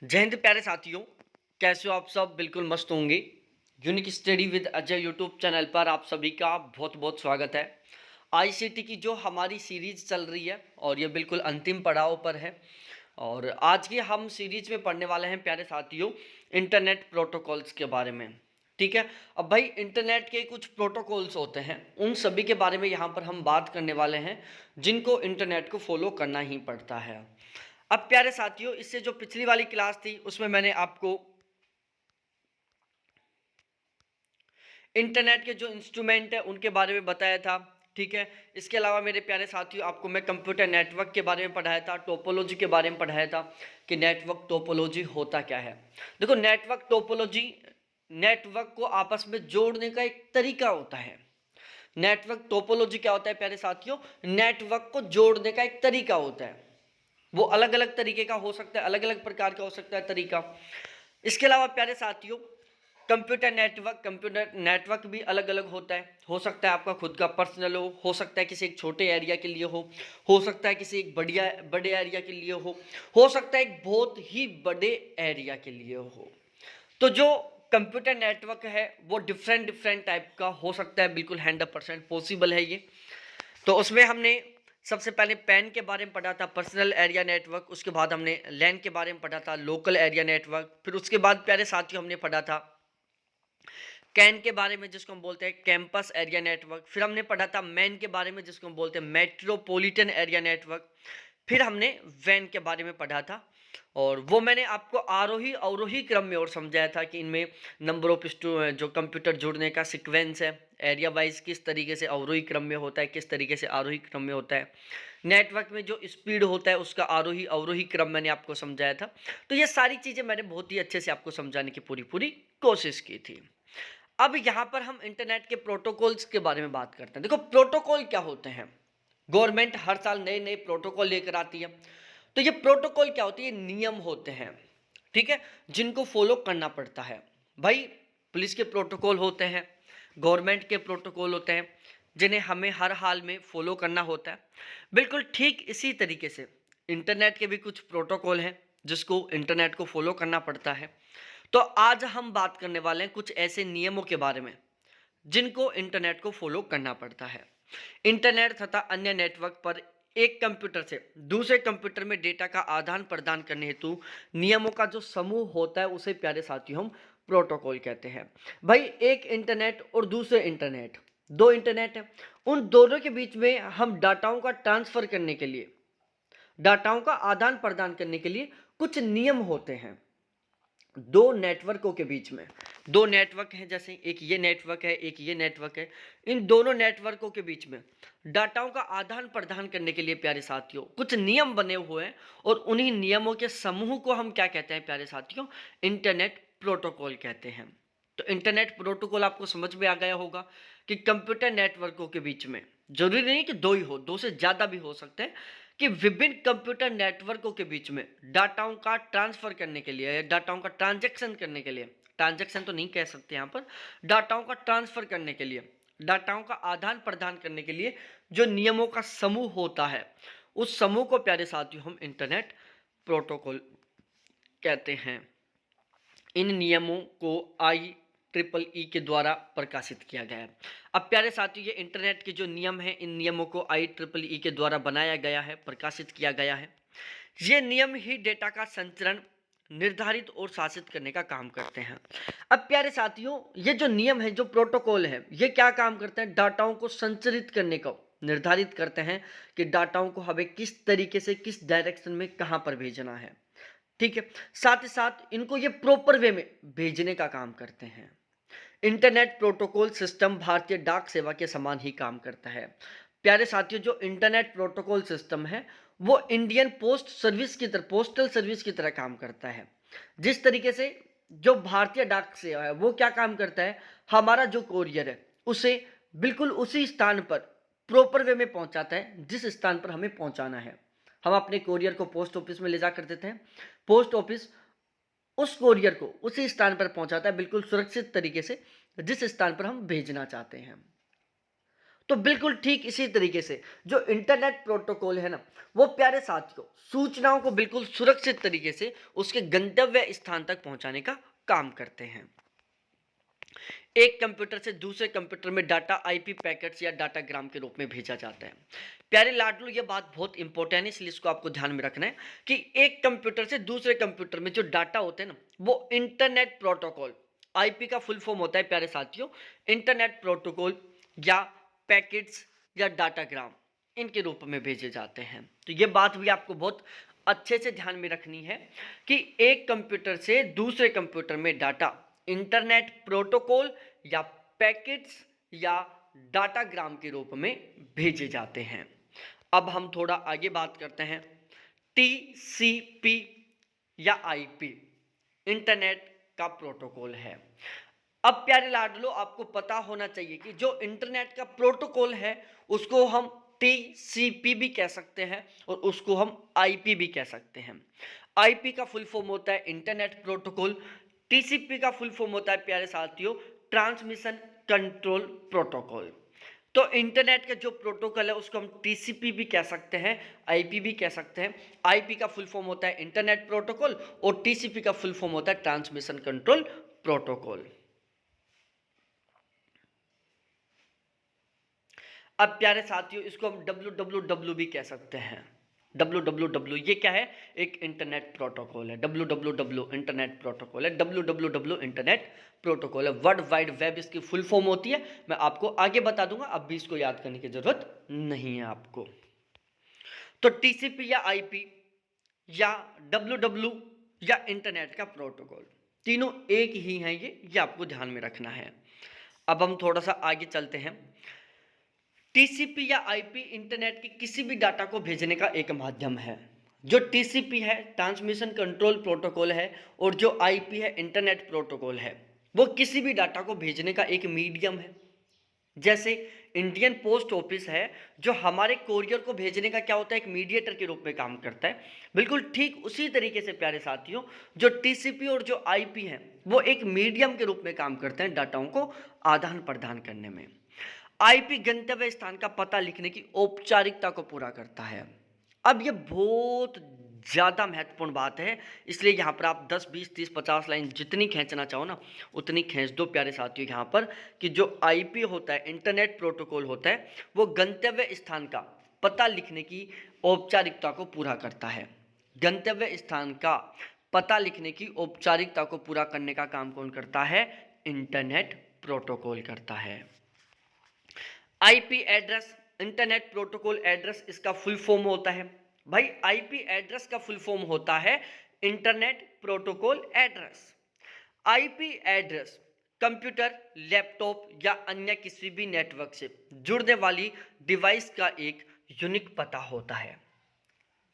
जय हिंद प्यारे साथियों। कैसे हो आप सब? बिल्कुल मस्त होंगे। Unique study with Ajay YouTube channel पर आप सभी का बहुत बहुत स्वागत है। आईसीटी की जो हमारी सीरीज चल रही है और ये बिल्कुल अंतिम पड़ाव पर है। और आज की हम सीरीज में पढ़ने वाले हैं प्यारे साथियों इंटरनेट प्रोटोकॉल्स के बारे में। ठीक है। अब भाई इंटरनेट के कुछ प्रोटोकॉल्स होते हैं, उन सभी के बारे में यहाँ पर हम बात करने वाले हैं जिनको इंटरनेट को फॉलो करना ही पड़ता है। अब प्यारे साथियों, इससे जो पिछली वाली क्लास थी उसमें मैंने आपको इंटरनेट के जो इंस्ट्रूमेंट है उनके बारे में बताया था। ठीक है। इसके अलावा मेरे प्यारे साथियों आपको मैं कंप्यूटर नेटवर्क के बारे में पढ़ाया था, टोपोलॉजी के बारे में पढ़ाया था कि नेटवर्क टोपोलॉजी होता क्या है। देखो, नेटवर्क टोपोलॉजी नेटवर्क को आपस में जोड़ने का एक तरीका होता है। नेटवर्क टोपोलॉजी क्या होता है प्यारे साथियों? नेटवर्क को जोड़ने का एक तरीका होता है। वो अलग अलग तरीके का हो सकता है, अलग अलग प्रकार का हो सकता है तरीका। इसके अलावा प्यारे साथियों कंप्यूटर नेटवर्क भी अलग अलग होता है। हो सकता है आपका खुद का पर्सनल हो सकता है किसी एक छोटे एरिया के लिए हो सकता है किसी एक बड़े एरिया के लिए हो सकता है एक बहुत ही बड़े एरिया के लिए हो। तो जो कंप्यूटर नेटवर्क है वो डिफरेंट डिफरेंट टाइप का हो सकता है, बिल्कुल 100% पॉसिबल है ये। तो उसमें हमने सबसे पहले पैन के बारे में पढ़ा था, पर्सनल एरिया नेटवर्क। उसके बाद हमने लैन के बारे में पढ़ा था, लोकल एरिया नेटवर्क। फिर उसके बाद प्यारे साथियों हमने पढ़ा था कैन के बारे में, जिसको हम बोलते हैं कैंपस एरिया नेटवर्क। फिर हमने पढ़ा था मैन के बारे में, जिसको हम बोलते हैं मेट्रोपॉलिटन एरिया नेटवर्क। फिर हमने वैन के बारे में पढ़ा था और वो मैंने आपको आरोही अवरोही क्रम में और समझाया था कि इनमें नंबर ऑफ जो कंप्यूटर जुड़ने का सीक्वेंस है एरिया वाइज किस तरीके से अवरोही क्रम में होता है, किस तरीके से आरोही क्रम में होता है। नेटवर्क में जो स्पीड होता है उसका आरोही अवरोही क्रम मैंने आपको समझाया था। तो ये सारी चीज़ें मैंने बहुत ही अच्छे से आपको समझाने की पूरी पूरी कोशिश की थी। अब यहाँ पर हम इंटरनेट के प्रोटोकॉल्स के बारे में बात करते हैं। देखो, प्रोटोकॉल क्या होते हैं? गवर्नमेंट हर साल नए नए प्रोटोकॉल लेकर आती है। तो ये प्रोटोकॉल क्या होती है? नियम होते हैं, ठीक है, जिनको फॉलो करना पड़ता है। भाई, पुलिस के प्रोटोकॉल होते हैं, गवर्नमेंट के प्रोटोकॉल होते हैं, जिन्हें हमें हर हाल में फॉलो करना होता है। बिल्कुल ठीक इसी तरीके से इंटरनेट के भी कुछ प्रोटोकॉल हैं जिसको इंटरनेट को फॉलो करना पड़ता है। तो आज हम बात करने वाले हैं कुछ ऐसे नियमों के बारे में जिनको इंटरनेट को फॉलो करना पड़ता है। इंटरनेट तथा अन्य नेटवर्क पर एक कंप्यूटर से दूसरे कंप्यूटर में डेटा का आदान प्रदान करने हेतु नियमों का जो समूह होता है उसे प्यारे साथियों हम प्रोटोकॉल कहते हैं। भाई, एक इंटरनेट और दूसरे इंटरनेट, दो इंटरनेट है, उन दोनों के बीच में हम डाटाओं का ट्रांसफर करने के लिए, डाटाओं का आदान प्रदान करने के लिए कुछ नियम होते हैं। दो नेटवर्कों के बीच में, दो नेटवर्क हैं, जैसे एक ये नेटवर्क है एक ये नेटवर्क है। इन दोनों नेटवर्कों के बीच में डाटाओं का आदान प्रदान करने के लिए प्यारे साथियों कुछ नियम बने हुए हैं और उन्हीं नियमों के समूह को हम क्या कहते हैं प्यारे साथियों? इंटरनेट प्रोटोकॉल कहते हैं। तो इंटरनेट प्रोटोकॉल आपको समझ में आ गया होगा कि कंप्यूटर नेटवर्कों के बीच में जरूरी नहीं कि दो ही हो, दो से ज़्यादा भी हो सकते हैं, कि विभिन्न कंप्यूटर नेटवर्कों के बीच में डाटाओं का ट्रांसफर करने के लिए या डाटाओं का ट्रांजैक्शन करने के लिए, ट्रांजैक्शन तो नहीं कह सकते यहाँ पर, डाटाओं का ट्रांसफर करने के लिए, डाटाओं का आदान प्रदान करने के लिए जो नियमों का समूह होता है उस समूह को प्यारे साथियों हम इंटरनेट प्रोटोकॉल कहते हैं। इन नियमों को IEEE के द्वारा प्रकाशित किया गया है। अब प्यारे साथियों, ये इंटरनेट के जो नियम हैं इन नियमों को IEEE के द्वारा बनाया गया है, प्रकाशित किया गया है। ये नियम ही डेटा का संचरण निर्धारित और शासित करने का काम करते हैं। अब प्यारे साथियों, ये जो नियम है, जो प्रोटोकॉल है, ये क्या काम करते हैं? डाटाओं को संचरित करने को निर्धारित करते हैं कि डाटाओं को हमें किस तरीके से किस डायरेक्शन में कहाँ पर भेजना है। ठीक है। साथ ही साथ इनको ये प्रॉपर वे में भेजने का काम करते हैं। इंटरनेट प्रोटोकॉल सिस्टम भारतीय डाक सेवा के समान ही काम करता है। प्यारे साथियों, जो इंटरनेट प्रोटोकॉल सिस्टम है वो इंडियन पोस्ट सर्विस की तरह, पोस्टल सर्विस की तरह काम करता है। जिस तरीके से जो भारतीय डाक सेवा है वो क्या काम करता है, हमारा जो कोरियर है उसे बिल्कुल उसी स्थान पर प्रॉपर वे में पहुंचाता है जिस स्थान पर हमें पहुंचाना है। हम अपने कोरियर को पोस्ट ऑफिस में ले जा कर देते हैं, पोस्ट ऑफिस उस कोरियर को उसी स्थान पर पहुंचाता है बिल्कुल सुरक्षित तरीके से जिस स्थान पर हम भेजना चाहते हैं। तो बिल्कुल ठीक इसी तरीके से जो इंटरनेट प्रोटोकॉल है ना, वो प्यारे साथियों सूचनाओं को बिल्कुल सुरक्षित तरीके से उसके गंतव्य स्थान तक पहुंचाने का काम करते हैं। एक कंप्यूटर से दूसरे कंप्यूटर में डाटा आईपी पैकेट्स या डाटाग्राम के रूप में भेजा जाता है। प्यारे लाडलो, ये बात बहुत इंपॉर्टेंट है, इसलिए इसको आपको ध्यान में रखना है कि एक कंप्यूटर से दूसरे कंप्यूटर में जो डाटा होते हैं ना, वो इंटरनेट प्रोटोकॉल, आईपी का फुल फॉर्म होता है प्यारे साथियों इंटरनेट प्रोटोकॉल या पैकेट्स या डाटाग्राम, इनके रूप में भेजे जाते हैं। तो ये बात भी आपको बहुत अच्छे से ध्यान में रखनी है कि एक कंप्यूटर से दूसरे कंप्यूटर में डाटा इंटरनेट प्रोटोकॉल या पैकेट्स या डाटाग्राम के रूप में भेजे जाते हैं। अब हम थोड़ा आगे बात करते हैं। टीसीपी या आईपी इंटरनेट का प्रोटोकॉल है। अब प्यारे लाडलो, आपको पता होना चाहिए कि जो इंटरनेट का प्रोटोकॉल है उसको हम टीसीपी भी कह सकते हैं और उसको हम आईपी भी कह सकते हैं। आईपी का फुल फॉर्म होता है इंटरनेट प्रोटोकॉल, टीसीपी का फुल फॉर्म होता है प्यारे साथियों ट्रांसमिशन कंट्रोल प्रोटोकॉल। तो इंटरनेट का जो प्रोटोकॉल है उसको हम टीसीपी भी कह सकते हैं, आईपी भी कह सकते हैं। आईपी का फुल फॉर्म होता है इंटरनेट प्रोटोकॉल और टीसीपी का फुल फॉर्म होता है ट्रांसमिशन कंट्रोल प्रोटोकॉल। अब प्यारे साथियों इसको हम www भी कह सकते हैं। www ये क्या है? एक इंटरनेट प्रोटोकॉल है। www इंटरनेट प्रोटोकॉल है। www इंटरनेट प्रोटोकॉल है। वर्ल्ड वाइड वेब इसकी फुल फॉर्म होती है। मैं आपको आगे बता दूंगा, अब भी इसको याद करने की जरूरत नहीं है आपको। तो टीसीपी या आईपी या www या इंटरनेट का प्रोटोकॉल, तीनों एक ही हैं। ये आपको ध्यान में रखना है। अब हम थोड़ा सा आगे चलते हैं। टीसीपी या आईपी इंटरनेट के किसी भी डाटा को भेजने का एक माध्यम है। जो टीसीपी है ट्रांसमिशन कंट्रोल प्रोटोकॉल है और जो आईपी है इंटरनेट प्रोटोकॉल है, वो किसी भी डाटा को भेजने का एक मीडियम है। जैसे इंडियन पोस्ट ऑफिस है जो हमारे कोरियर को भेजने का क्या होता है, एक मीडिएटर के रूप में काम करता है। बिल्कुल ठीक उसी तरीके से प्यारे साथियों जो टीसीपी और जो आईपी है वो एक मीडियम के रूप में काम करते हैं डाटाओं को आदान प्रदान करने में। आईपी गंतव्य स्थान का पता लिखने की औपचारिकता को पूरा करता है। अब ये बहुत ज़्यादा महत्वपूर्ण बात है, इसलिए यहाँ पर आप 10, 20, 30, 50 लाइन जितनी खींचना चाहो ना उतनी खींच दो प्यारे साथियों यहाँ पर, कि जो आईपी होता है इंटरनेट प्रोटोकॉल होता है वो गंतव्य स्थान का पता लिखने की औपचारिकता को पूरा करता है। गंतव्य स्थान का पता लिखने की औपचारिकता को पूरा करने का काम कौन करता है? इंटरनेट प्रोटोकॉल करता है। IP address internet protocol address, इसका फुल फॉर्म होता है भाई, आईपी एड्रेस का फुल फॉर्म होता है internet protocol address. IP address computer, laptop या अन्य किसी भी नेटवर्क से जुड़ने वाली डिवाइस का एक यूनिक पता होता है।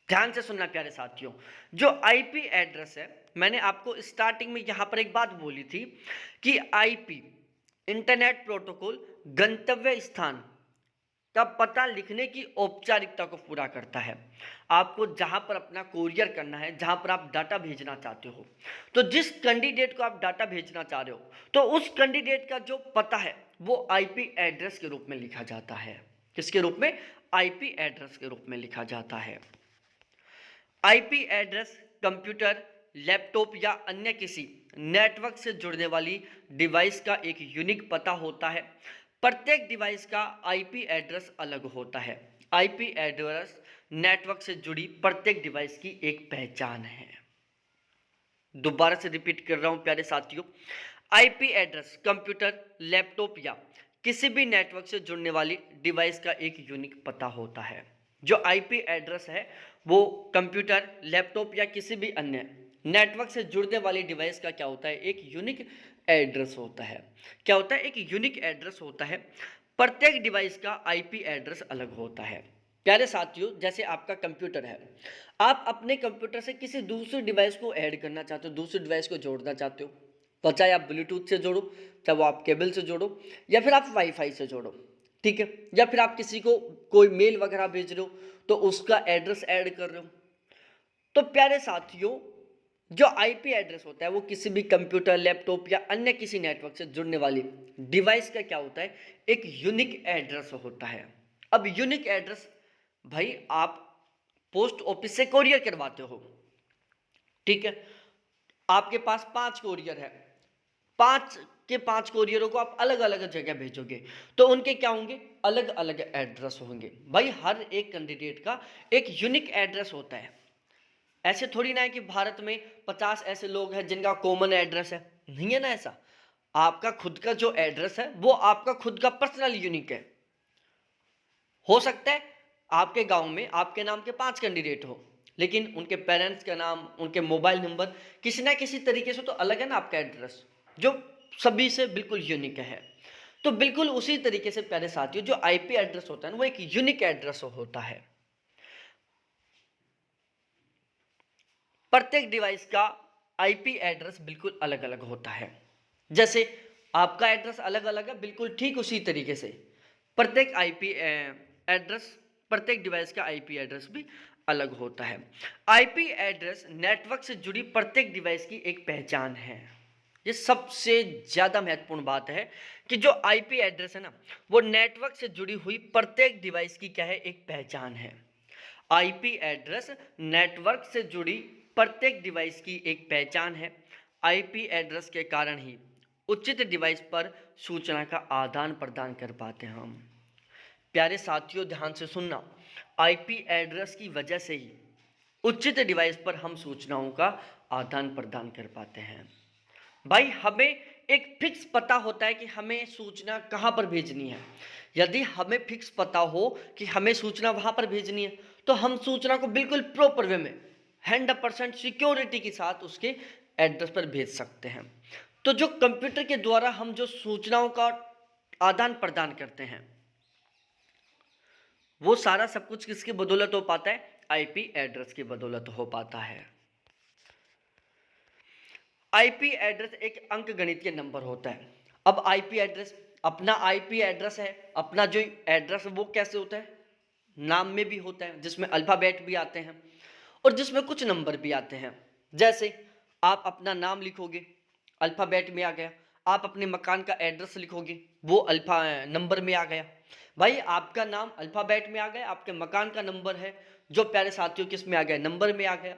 ध्यान से सुनना प्यारे साथियों, जो आईपी एड्रेस है, मैंने आपको स्टार्टिंग में यहां पर एक बात बोली थी कि आईपी इंटरनेट प्रोटोकॉल गंतव्य स्थान का पता लिखने की औपचारिकता को पूरा करता है। आपको जहां पर अपना कोरियर करना है, जहां पर आप डाटा भेजना चाहते हो, तो जिस कैंडिडेट को आप डाटा भेजना चाह रहे हो, तो उस कैंडिडेट का जो पता है वो आईपी एड्रेस के रूप में लिखा जाता है। किसके रूप में? आईपी एड्रेस के रूप में लिखा जाता है। आईपी एड्रेस कंप्यूटर, लैपटॉप या अन्य किसी नेटवर्क से जुड़ने वाली डिवाइस का एक यूनिक पता होता है। प्रत्येक डिवाइस का आईपी एड्रेस अलग होता है। आईपी एड्रेस नेटवर्क से जुड़ी प्रत्येक डिवाइस की एक पहचान है। दोबारा से रिपीट कर रहा हूं प्यारे साथियों, आईपी एड्रेस कंप्यूटर, लैपटॉप या किसी भी नेटवर्क से जुड़ने वाली डिवाइस का एक यूनिक पता होता है। जो आईपी एड्रेस है वो कंप्यूटर, लैपटॉप या किसी भी अन्य नेटवर्क से जुड़ने वाली डिवाइस का क्या होता है? एक यूनिक एड्रेस होता है। क्या होता है? एक यूनिक एड्रेस होता है। प्रत्येक डिवाइस का आईपी एड्रेस अलग होता है। प्यारे साथियों, जैसे आपका कंप्यूटर है, आप अपने कंप्यूटर से किसी दूसरी डिवाइस को ऐड करना चाहते हो, दूसरी डिवाइस को जोड़ना चाहते हो, तो चाहे आप ब्लूटूथ से जोड़ो, चाहे वो आप केबल से जोड़ो, या फिर आप वाईफाई से जोड़ो, ठीक है, या फिर आप किसी को कोई मेल वगैरह भेज रहे हो तो उसका एड्रेस ऐड कर रहे हो। तो प्यारे साथियों, जो आईपी एड्रेस होता है वो किसी भी कंप्यूटर, लैपटॉप या अन्य किसी नेटवर्क से जुड़ने वाली डिवाइस का क्या होता है, एक यूनिक एड्रेस होता है। अब यूनिक एड्रेस भाई आप पोस्ट ऑफिस से कोरियर करवाते हो, ठीक है, आपके पास 5 कोरियर है, 5 के 5 कोरियरों को आप अलग अलग जगह भेजोगे, तो उनके क्या होंगे, अलग अलग एड्रेस होंगे। भाई हर एक कैंडिडेट का एक यूनिक एड्रेस होता है। ऐसे थोड़ी ना है कि भारत में 50 ऐसे लोग हैं जिनका कॉमन एड्रेस है, नहीं है ना ऐसा। आपका खुद का जो एड्रेस है वो आपका खुद का पर्सनल यूनिक है। हो सकता है आपके गांव में आपके नाम के 5 कैंडिडेट हो, लेकिन उनके पेरेंट्स का नाम, उनके मोबाइल नंबर किसी ना किसी तरीके से तो अलग है ना आपका एड्रेस, जो सभी से बिल्कुल यूनिक है। तो बिल्कुल उसी तरीके से प्यारे साथियों, जो आईपी एड्रेस होता है ना वो एक यूनिक एड्रेस होता है। प्रत्येक डिवाइस का आईपी एड्रेस बिल्कुल अलग अलग होता है। जैसे आपका एड्रेस अलग अलग है, बिल्कुल ठीक उसी तरीके से प्रत्येक आईपी एड्रेस, प्रत्येक डिवाइस का आईपी एड्रेस भी अलग होता है। आईपी एड्रेस नेटवर्क से जुड़ी प्रत्येक डिवाइस की एक पहचान है। ये सबसे ज़्यादा महत्वपूर्ण बात है कि जो आईपी एड्रेस है ना वो नेटवर्क से जुड़ी हुई प्रत्येक डिवाइस की क्या है, एक पहचान है। आईपी एड्रेस नेटवर्क से जुड़ी प्रत्येक डिवाइस की एक पहचान है। आईपी एड्रेस के कारण ही उचित डिवाइस पर सूचना का आदान प्रदान कर पाते हैं हम। प्यारे साथियों ध्यान से सुनना, आईपी एड्रेस की वजह से ही उचित डिवाइस पर हम सूचनाओं का आदान प्रदान कर पाते हैं। भाई हमें एक फिक्स पता होता है कि हमें सूचना कहाँ पर भेजनी है। यदि हमें फिक्स पता हो कि हमें सूचना वहाँ पर भेजनी है तो हम सूचना को बिल्कुल प्रॉपर वे में 100% सिक्योरिटी के साथ उसके एड्रेस पर भेज सकते हैं। तो जो कंप्यूटर के द्वारा हम जो सूचनाओं का आदान प्रदान करते हैं वो सारा सब कुछ किसकी बदौलत हो पाता है, आईपी एड्रेस की बदौलत हो पाता है। आईपी एड्रेस एक अंकगणितीय नंबर होता है। अब आईपी एड्रेस, अपना आईपी एड्रेस है, अपना जो एड्रेस है वो कैसे होता है, नाम में भी होता है, जिसमें अल्फ़ाबेट भी आते हैं और जिसमें कुछ नंबर भी आते हैं। जैसे आप अपना नाम लिखोगे, अल्फ़ाबेट में आ गया। आप अपने मकान का एड्रेस लिखोगे, वो अल्फ़ा नंबर में आ गया। भाई आपका नाम अल्फ़ाबेट में आ गया, आपके मकान का नंबर है जो प्यारे साथियों किस में आ गया, नंबर में आ गया।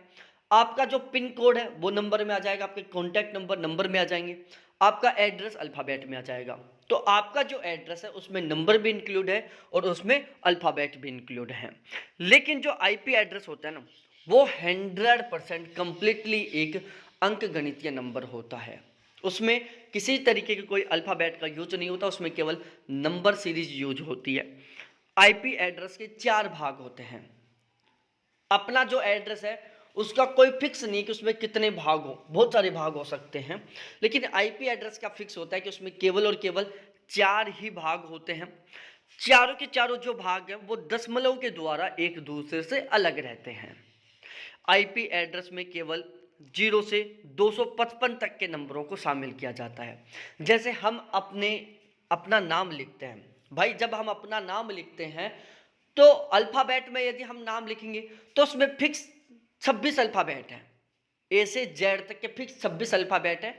आपका जो पिन कोड है वो नंबर में आ जाएगा, आपके कॉन्टैक्ट नंबर नंबर में आ जाएंगे, आपका एड्रेस अल्फ़ाबेट में आ जाएगा। तो आपका जो एड्रेस है उसमें नंबर भी इंक्लूड है और उसमें अल्फ़ाबेट भी इंक्लूड है। लेकिन जो आईपी एड्रेस होता है ना वो 100% कंप्लीटली एक अंकगणितीय नंबर होता है। उसमें किसी तरीके के कोई अल्फ़ाबेट का यूज नहीं होता, उसमें केवल नंबर सीरीज यूज होती है। आईपी एड्रेस के 4 भाग होते हैं। अपना जो एड्रेस है उसका कोई फिक्स नहीं कि उसमें कितने भाग हो, बहुत सारे भाग हो सकते हैं, लेकिन आईपी एड्रेस का फिक्स होता है कि उसमें केवल और केवल 4 ही भाग होते हैं। चारों के चारों जो भाग हैं वो दशमलव के द्वारा एक दूसरे से अलग रहते हैं। आईपी एड्रेस में केवल 0 से 255 तक के नंबरों को शामिल किया जाता है। जैसे हम अपना नाम लिखते हैं, भाई जब हम अपना नाम लिखते हैं तो अल्फ़ाबेट में यदि हम नाम लिखेंगे तो उसमें फिक्स 26 अल्फ़ाबेट हैं, ए से जेड तक के फिक्स 26 अल्फ़ाबेट हैं।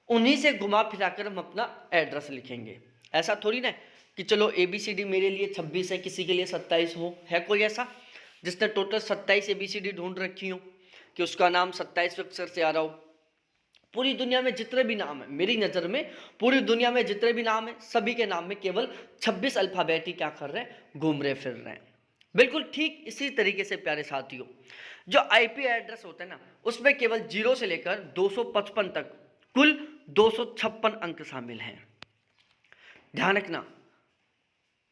उन्हीं से घुमा फिरा कर हम अपना एड्रेस लिखेंगे। ऐसा थोड़ी ना कि चलो ABCD मेरे लिए 26 है, किसी के लिए 27 हो। है कोई ऐसा जिसने टोटल 27 ABCD ढूंढ रखी हो कि उसका नाम 27 अक्षर से आ रहा हो? पूरी दुनिया में जितने भी नाम है, मेरी नज़र में पूरी दुनिया में जितने भी नाम है सभी के नाम में केवल 26 अल्फ़ाबेट ही क्या कर रहे हैं, घूम रहे फिर रहे हैं। बिल्कुल ठीक इसी तरीके से प्यारे साथियों, जो आईपी एड्रेस होता है ना उसमें केवल 0 से लेकर 255 तक कुल 256 अंक शामिल हैं। ध्यान रखना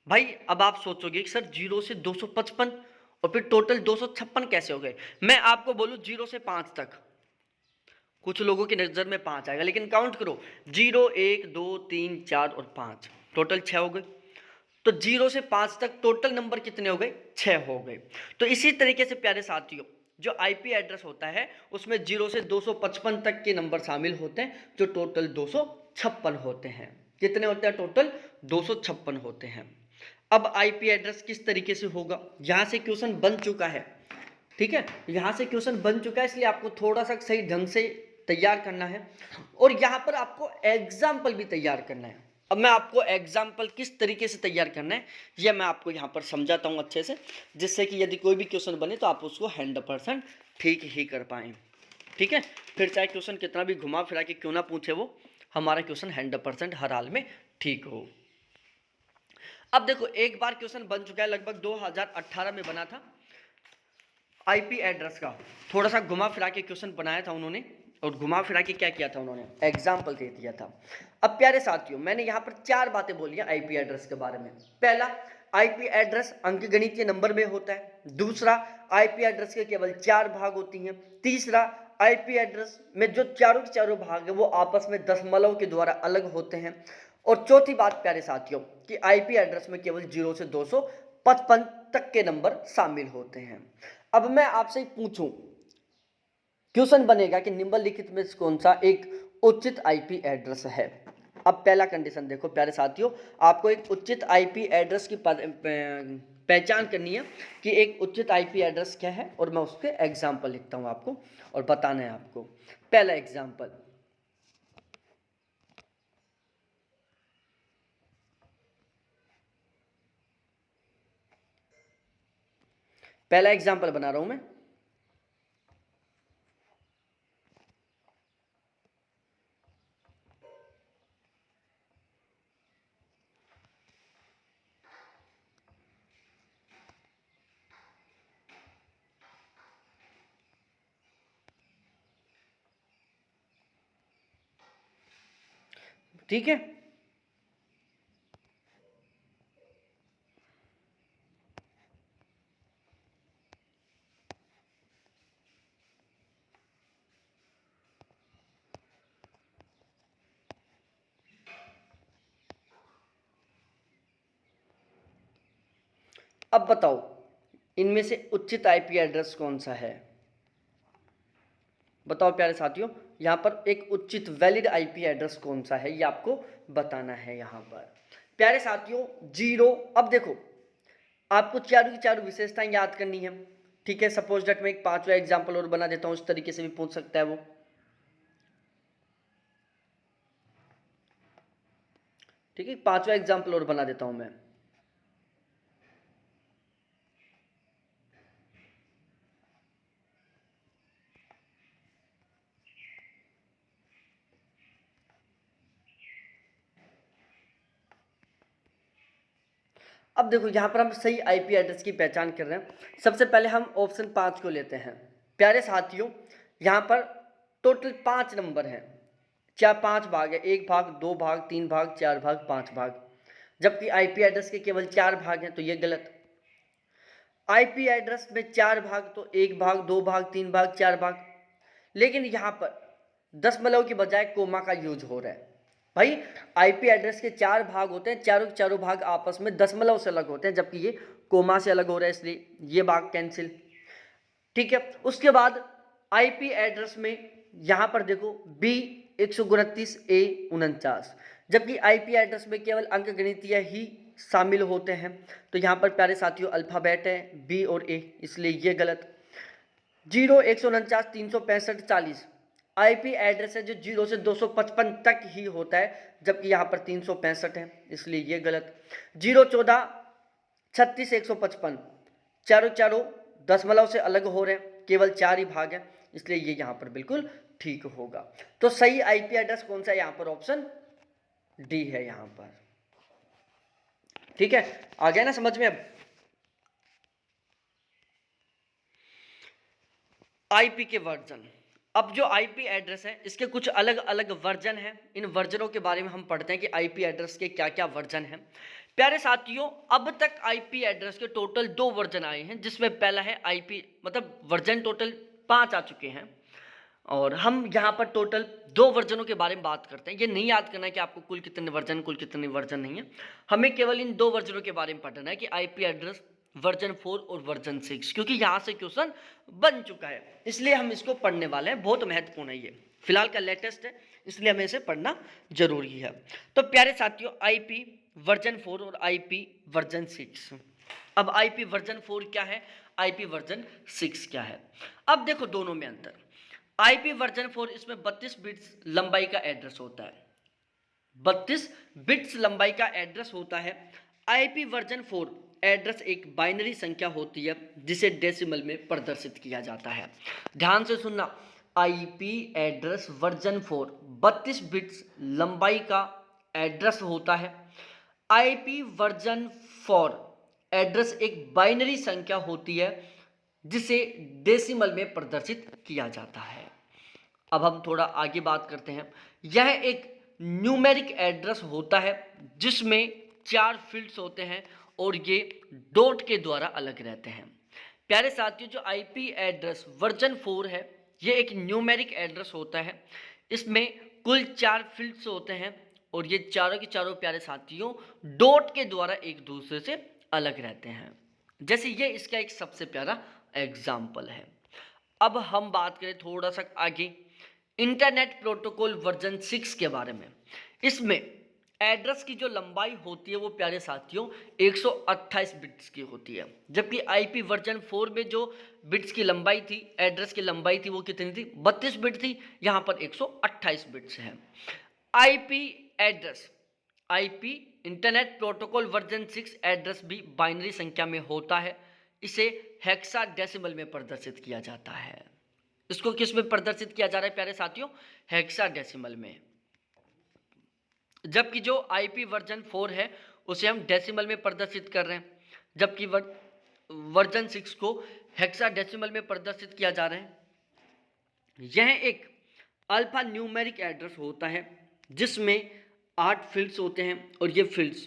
भाई। अब आप सोचोगे कि सर 0 से 255 और फिर टोटल 256 कैसे हो गए। मैं आपको बोलूं 0 से 5 तक, कुछ लोगों की नज़र में 5 आएगा, लेकिन काउंट करो 0 1 2 3 4 और 5, टोटल 6 हो गए। तो 0 से 5 तक टोटल नंबर कितने हो गए, 6 हो गए। तो इसी तरीके से प्यारे साथियों जो आईपी एड्रेस होता है उसमें 0 से 255 तक के नंबर शामिल होते हैं, जो टोटल 256 होते हैं। कितने होते हैं, टोटल 256 होते हैं। अब आईपी एड्रेस किस तरीके से होगा, यहाँ से क्वेश्चन बन चुका है, ठीक है, यहाँ से क्वेश्चन बन चुका है, इसलिए आपको थोड़ा सा सही ढंग से तैयार करना है और यहाँ पर आपको एग्जाम्पल भी तैयार करना है। अब मैं आपको एग्जाम्पल किस तरीके से तैयार करना है यह मैं आपको यहाँ पर समझाता हूँ अच्छे से, जिससे कि यदि कोई भी क्वेश्चन बने तो आप उसको 100% ठीक ही कर पाएँ। ठीक है, फिर चाहे क्वेश्चन कितना भी घुमा फिरा के क्यों ना पूछे, वो हमारा क्वेश्चन 100% हर हाल में ठीक हो। अब देखो, एक बार क्वेश्चन बन चुका है, लगभग 2018 में बना था, आईपी एड्रेस का थोड़ा सा घुमा फिरा के क्वेश्चन बनाया था उन्होंने, और घुमा फिरा के क्या किया था उन्होंने, एग्जाम्पल दे दिया था। अब प्यारे साथियों, मैंने यहाँ पर 4 बातें बोली हैं आईपी एड्रेस के बारे में। पहला, आईपी एड्रेस अंकगणितीय नंबर में होता है। दूसरा, आईपी एड्रेस के केवल 4 भाग होती हैं। तीसरा, आईपी एड्रेस में जो चारों के चारों भाग है वो आपस में दशमलव के द्वारा अलग होते हैं। और चौथी बात प्यारे साथियों, कि आईपी एड्रेस में केवल 0 से 255 तक के नंबर शामिल होते हैं। अब मैं आपसे पूछूं, क्वेश्चन बनेगा कि निम्नलिखित में कौन सा एक उचित आईपी एड्रेस है। अब पहला कंडीशन देखो प्यारे साथियों, आपको एक उचित आईपी एड्रेस की पहचान करनी है कि एक उचित आईपी एड्रेस क्या है, और मैं उसके एग्जाम्पल लिखता हूं आपको और बताना है आपको। पहला एग्जाम्पल, पहला एग्जाम्पल बना रहा हूं मैं। ठीक है, अब बताओ इनमें से उचित आईपी एड्रेस कौन सा है। बताओ प्यारे साथियों, यहाँ पर एक उचित वैलिड आईपी एड्रेस कौन सा है, ये आपको बताना है। यहाँ पर प्यारे साथियों 0, अब देखो आपको चारों की चारों विशेषताएं याद करनी है। ठीक है, सपोज दैट मैं एक 5वां एग्जाम्पल और बना देता हूँ, उस तरीके से भी पूछ सकता है वो। ठीक है, 5वां एग्जाम्पल और बना देता हूँ मैं। अब देखो यहाँ पर हम सही आईपी एड्रेस की पहचान कर रहे हैं। सबसे पहले हम ऑप्शन 5 को लेते हैं। प्यारे साथियों, यहाँ पर टोटल 5 नंबर हैं, क्या 5 भाग है, 1 भाग, 2 भाग, 3 भाग, 4 भाग, 5 भाग, जबकि आईपी एड्रेस के केवल 4 भाग हैं, तो ये गलत। आईपी एड्रेस में 4 भाग तो 1 भाग, 2 भाग, 3 भाग, 4 भाग, लेकिन यहाँ पर दशमलव की बजाय कोमा का यूज हो रहा है। भाई आईपी एड्रेस के 4 भाग होते हैं, चारों के चारों भाग आपस में दशमलव से अलग होते हैं, जबकि ये कोमा से अलग हो रहा है, इसलिए ये भाग कैंसिल। ठीक है, उसके बाद आईपी एड्रेस में यहाँ पर देखो बी 129A49, जबकि आईपी एड्रेस में केवल अंकगणितीय ही शामिल होते हैं, तो यहाँ पर प्यारे साथियों अल्फ़ाबेट है बी और ए, इसलिए ये गलत। 0 149 365 40 आईपी एड्रेस है जो 0 से 255 तक ही होता है, जबकि यहाँ पर 365 है, इसलिए ये गलत। 0 14 36 155 चारों चारों दशमलव से अलग हो रहे हैं, केवल 4 ही भाग हैं, इसलिए ये यहाँ पर बिल्कुल ठीक होगा। तो सही आईपी एड्रेस कौन सा है, यहाँ पर ऑप्शन डी है यहाँ पर। ठीक है, आ गया ना समझ में। अब आईपी के वर्जन, अब जो आईपी एड्रेस है इसके कुछ अलग अलग वर्जन हैं। इन वर्जनों के बारे में हम पढ़ते हैं कि आईपी एड्रेस के क्या क्या वर्जन हैं। प्यारे साथियों, अब तक आईपी एड्रेस के टोटल 2 वर्जन आए हैं, जिसमें पहला है आईपी, मतलब वर्जन टोटल 5 आ चुके हैं, और हम यहाँ पर टोटल 2 वर्जनों के बारे में बात करते हैं। ये नहीं याद करना है कि आपको कुल कितने वर्जन नहीं है, हमें केवल इन 2 वर्जनों के बारे में पढ़ना है कि आईपी एड्रेस वर्जन 4 और वर्जन 6, क्योंकि यहाँ से क्वेश्चन बन चुका है, इसलिए हम इसको पढ़ने वाले हैं। बहुत महत्वपूर्ण है ये, फिलहाल का लेटेस्ट है, इसलिए हमें इसे पढ़ना जरूरी है। तो प्यारे साथियों, आईपी वर्जन 4 और आईपी वर्जन 6। अब आईपी वर्जन 4 क्या है, आईपी वर्जन 6 क्या है। अब देखो दोनों में अंतर। आईपी वर्जन 4 इसमें 32 बिट्स लंबाई का एड्रेस होता है, 32 बिट्स लंबाई का एड्रेस होता है। आईपी वर्जन 4 एड्रेस एक बाइनरी संख्या होती है जिसे डेसिमल में प्रदर्शित किया जाता है। ध्यान से सुनना, आईपी एड्रेस वर्जन 4 32 बिट्स लंबाई का एड्रेस होता है। आईपी वर्जन 4 एड्रेस एक बाइनरी संख्या होती है जिसे डेसिमल में प्रदर्शित किया जाता है। अब हम थोड़ा आगे बात करते हैं। यह एक न्यूमेरिक एड्रेस होता है जिसमें 4 फील्ड्स होते हैं और ये डॉट के द्वारा अलग रहते हैं। प्यारे साथियों, जो आईपी एड्रेस वर्जन 4 है ये एक न्यूमेरिक एड्रेस होता है। इसमें कुल 4 फील्ड्स होते हैं और ये चारों के चारों प्यारे साथियों डॉट के द्वारा एक दूसरे से अलग रहते हैं। जैसे ये इसका एक सबसे प्यारा एग्जाम्पल है। अब हम बात करें थोड़ा सा आगे इंटरनेट प्रोटोकॉल वर्जन 6 के बारे में। इसमें एड्रेस की जो लंबाई होती है वो प्यारे साथियों 128 बिट्स की होती है, जबकि आईपी वर्जन 4 में जो बिट्स की लंबाई थी, एड्रेस की लंबाई थी, वो कितनी थी, 32 बिट थी। यहाँ पर 128 बिट्स है। IP address, IP internet protocol version 6 address भी बाइनरी संख्या में होता है। इसे हेक्साडेसिमल में प्रदर्शित किया जाता है। इसको किस में प्रदर्शित किया जा रहा है प्यारे साथियों, हेक्साडेसिमल में। जबकि जो आईपी वर्जन 4 है उसे हम डेसिमल में प्रदर्शित कर रहे हैं, जबकि वर्जन 6 को हेक्साडेसिमल में प्रदर्शित किया जा रहा है। यह एक अल्फा न्यूमेरिक एड्रेस होता है जिसमें 8 फील्ड्स होते हैं और ये फील्ड्स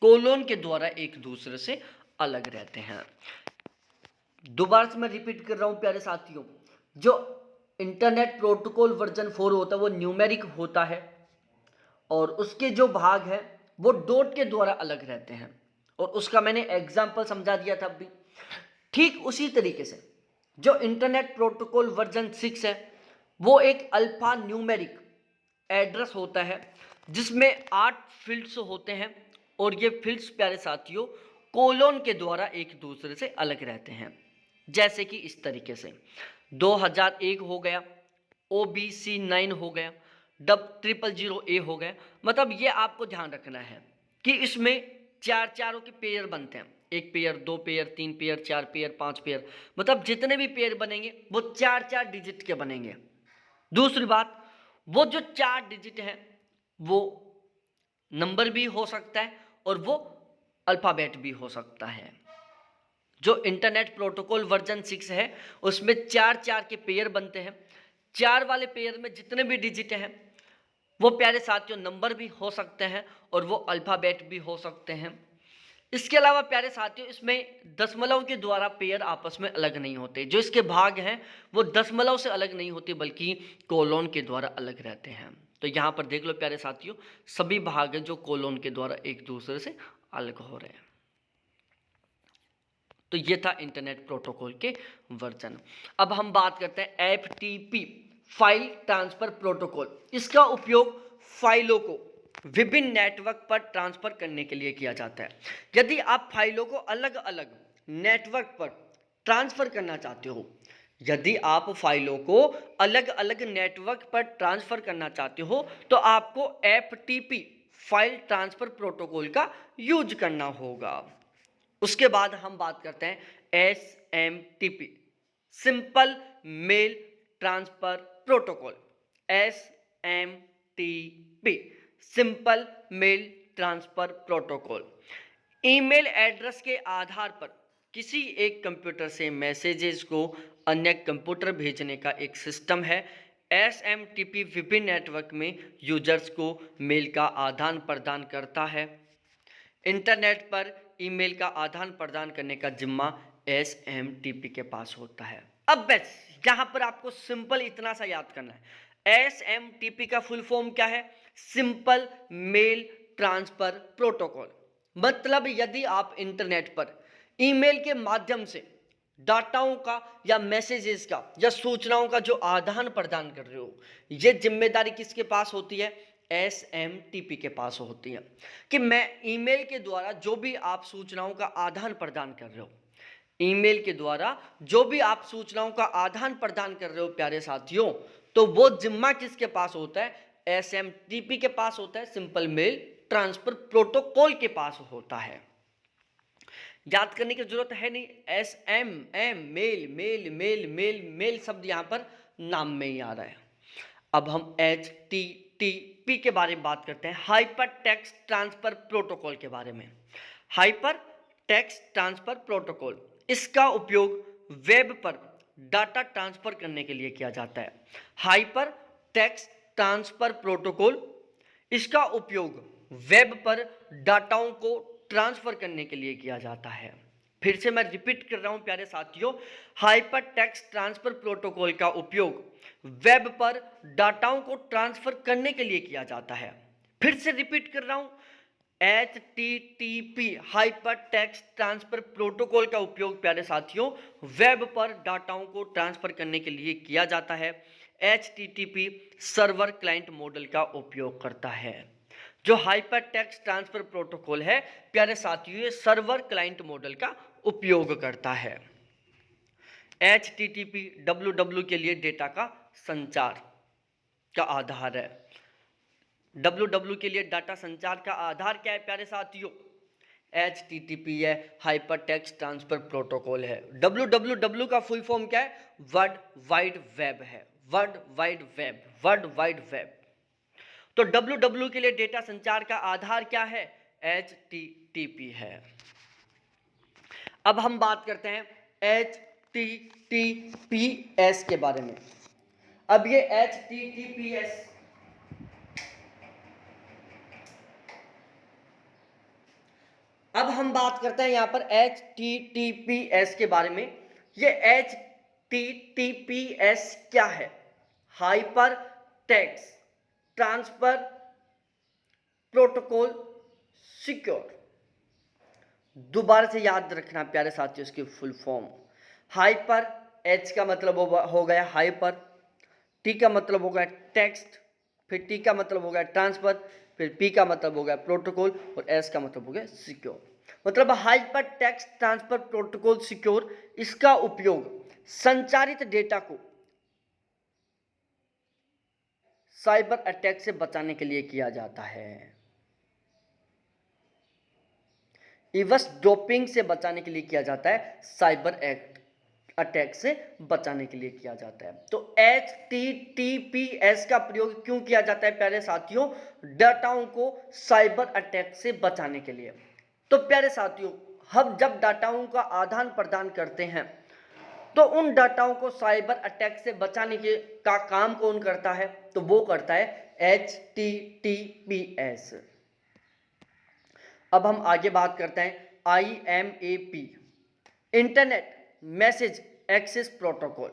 कोलोन के द्वारा एक दूसरे से अलग रहते हैं। दोबारा से मैं रिपीट कर रहा हूं प्यारे साथियों, जो इंटरनेट प्रोटोकॉल वर्जन 4 होता है वो न्यूमेरिक होता है और उसके जो भाग हैं वो डॉट के द्वारा अलग रहते हैं और उसका मैंने एग्जाम्पल समझा दिया था अभी। ठीक उसी तरीके से जो इंटरनेट प्रोटोकॉल वर्जन 6 है वो एक अल्फा न्यूमेरिक एड्रेस होता है जिसमें 8 फील्ड्स होते हैं और ये फील्ड्स प्यारे साथियों कोलोन के द्वारा एक दूसरे से अलग रहते हैं। जैसे कि इस तरीके से 2001 हो गया, OBC 9 हो गया, 000A हो गया। मतलब ये आपको ध्यान रखना है कि इसमें चारों के पेयर बनते हैं, 1 pair, 2 pair, 3 pair, 4 pair, 5 pair. मतलब जितने भी पेयर बनेंगे वो 4 डिजिट के बनेंगे। दूसरी बात, वो जो 4 डिजिट हैं वो नंबर भी हो सकता है और वो अल्फ़ाबेट भी हो सकता है। जो इंटरनेट प्रोटोकॉल वर्जन 6 है उसमें 4 के पेयर बनते हैं। 4 वाले पेयर में जितने भी डिजिट हैं वो प्यारे साथियों नंबर भी हो सकते हैं और वो अल्फ़ाबेट भी हो सकते हैं। इसके अलावा प्यारे साथियों इसमें दशमलव के द्वारा पेयर आपस में अलग नहीं होते। जो इसके भाग हैं वो दशमलव से अलग नहीं होते बल्कि कोलोन के द्वारा अलग रहते हैं। तो यहाँ पर देख लो प्यारे साथियों, सभी भाग हैं जो कोलोन के द्वारा एक दूसरे से अलग हो रहे हैं। तो ये था इंटरनेट प्रोटोकॉल के वर्जन। अब हम बात करते हैं FTP, फाइल ट्रांसफर प्रोटोकॉल। इसका उपयोग फाइलों को विभिन्न नेटवर्क पर ट्रांसफर करने के लिए किया जाता है। यदि आप फाइलों को अलग अलग नेटवर्क पर ट्रांसफर करना चाहते हो, यदि आप फाइलों को अलग अलग नेटवर्क पर ट्रांसफर करना चाहते हो तो आपको FTP, फाइल ट्रांसफर प्रोटोकॉल का यूज करना होगा। उसके बाद हम बात करते हैं SMTP, simple mail transfer protocol. SMTP, simple mail transfer protocol email address के आधार पर किसी एक कंप्यूटर से मैसेजेस को अन्य कंप्यूटर भेजने का एक सिस्टम है। SMTP विभिन्न नेटवर्क में यूजर्स को मेल का आदान प्रदान करता है। इंटरनेट पर ईमेल का आदान प्रदान करने का जिम्मा SMTP के पास होता है। अब बस यहाँ पर आपको सिंपल इतना सा याद करना है, SMTP का फुल फॉर्म क्या है, सिंपल मेल ट्रांसफर प्रोटोकॉल। मतलब यदि आप इंटरनेट पर ईमेल के माध्यम से डाटाओं का या मैसेजेस का या सूचनाओं का जो आदान प्रदान कर रहे हो, ये जिम्मेदारी किसके पास होती है, SMTP के पास होती है कि मैं ईमेल के द्वारा जो भी आप सूचनाओं का आदान प्रदान कर रहे हो, ईमेल के द्वारा जो भी आप सूचनाओं का आदान प्रदान कर रहे हो प्यारे साथियों, तो वो जिम्मा किसके पास होता है? SMTP के पास होता है, सिंपल मेल ट्रांसफर प्रोटोकॉल के पास होता है। याद करने की जरूरत है नहीं, SMM mail mail mail mail mail शब्द यहाँ पर नाम में ही आ रहा है। अब हम HTTP के बारे में बात करते हैं, हाइपर टेक्स्ट ट्रांसफर प्रोटोकॉल के बारे में। हाइपर टेक्स्ट ट्रांसफर प्रोटोकॉल, इसका उपयोग वेब पर डाटा ट्रांसफर करने के लिए किया जाता है। हाइपर टेक्स्ट ट्रांसफर प्रोटोकॉल, इसका उपयोग वेब पर डाटाओं को ट्रांसफर करने के लिए किया जाता है। फिर से मैं रिपीट कर रहा हूं प्यारे साथियों, हाइपर टेक्स्ट ट्रांसफर प्रोटोकॉल का उपयोग वेब पर डाटाओं को ट्रांसफर करने के लिए किया जाता है। फिर से रिपीट कर रहा हूं, HTTP hyper text transfer protocol का उपयोग प्यारे साथियों वेब पर डाटाओं को ट्रांसफर करने के लिए किया जाता है। HTTP सर्वर क्लाइंट मॉडल का उपयोग करता है। जो हाइपर टेक्स्ट ट्रांसफर प्रोटोकॉल है प्यारे साथियों, ये सर्वर क्लाइंट मॉडल का उपयोग करता है। HTTP www के लिए डेटा का संचार का आधार है। www के लिए डाटा संचार का आधार क्या है प्यारे साथियों? HTTP है, हाइपर टेक्स्ट ट्रांसफर प्रोटोकॉल है। www का फुल फॉर्म क्या है? वर्ल्ड वाइड वेब है। World wide web, world wide web. तो www के लिए डेटा संचार का आधार क्या है? HTTP है। अब हम बात करते हैं HTTPS के बारे में। अब ये HTTPS अब हम बात करते हैं यहां पर HTTPS के बारे में। ये HTTPS क्या है? Hyper text transfer protocol secure. दोबारा से याद रखना प्यारे साथियों इसकी फुल फॉर्म। हाइपर, H का मतलब हो गया हाइपर, T का मतलब हो गया टेक्स्ट, फिर T का मतलब हो गया ट्रांसफर, फिर P का मतलब हो गया प्रोटोकॉल और S का मतलब हो गया सिक्योर। मतलब hyper text transfer protocol secure, इसका उपयोग संचारित डेटा को साइबर अटैक से बचाने के लिए किया जाता है। इवस डोपिंग से बचाने के लिए किया जाता है, साइबर अटैक से बचाने के लिए किया जाता है। तो HTTPS का प्रयोग क्यों किया जाता है प्यारे साथियों? डाटाओं को साइबर अटैक से बचाने के लिए। तो प्यारे साथियों, हम जब डाटाओं का आदान प्रदान करते हैं तो उन डाटाओं को साइबर अटैक से बचाने के का काम कौन करता है? तो वो करता है HTTPS। अब हम आगे बात करते हैं IMAP, internet message access protocol.